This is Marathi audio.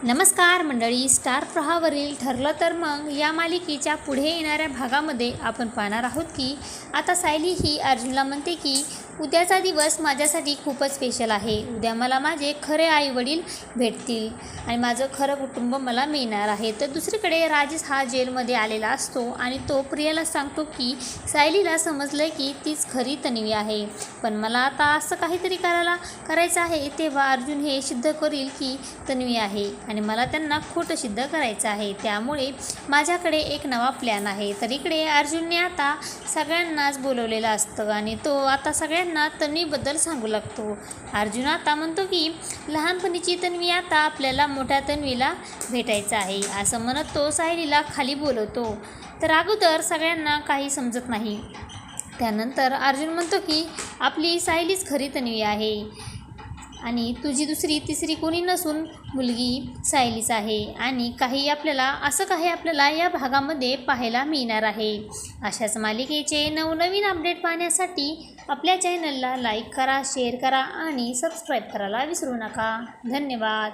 नमस्कार मंडळी, स्टार प्रवाहावरील ठरलं तर मग या मालिकेच्या पुढे येणाऱ्या भागामध्ये आपण पाहणार आहोत की आता सायली ही अर्जुनला म्हणते की उद्याचा दिवस माझ्यासाठी खूपच स्पेशल आहे. उद्या मला माझे खरे आईवडील भेटतील आणि माझं खरं कुटुंब मला मिळणार आहे. तर दुसरीकडे राजेश हा जेलमध्ये आलेला असतो आणि तो प्रियाला सांगतो की सायलीला समजलं की तीच खरी तन्वी आहे, पण मला आता असं काहीतरी करायचं आहे. तेव्हा अर्जुन हे सिद्ध करेल की तन्वी आहे आणि मला त्यांना खोटं सिद्ध करायचं आहे. त्यामुळे माझ्याकडे एक नवा प्लॅन आहे. तर इकडे अर्जुनने आता सगळ्यांनाच बोलवलेलं असतं आणि तो आता सगळ्यांना तन्वीबद्दल सांगू लागतो. अर्जुन आता म्हणतो की लहानपणीची तन्वी आता आपल्याला मोठ्या तन्वीला भेटायचं आहे. असं म्हणत तो सायलीला खाली बोलवतो. तर अगोदर सगळ्यांना काही समजत नाही. त्यानंतर अर्जुन म्हणतो की आपली सायलीच खरी तन्वी आहे आणि तुझी दुसरी तिसरी कोणी नसून मुलगी सायलीच आहे आणि काही आपल्याला या भागामध्ये पाहायला मिळणार आहे. अशाच मालिकेचे नवनवीन अपडेट पाहण्यासाठी आपल्या चॅनलला लाईक करा, शेअर करा आणि सबस्क्राईब करायला विसरू नका. धन्यवाद.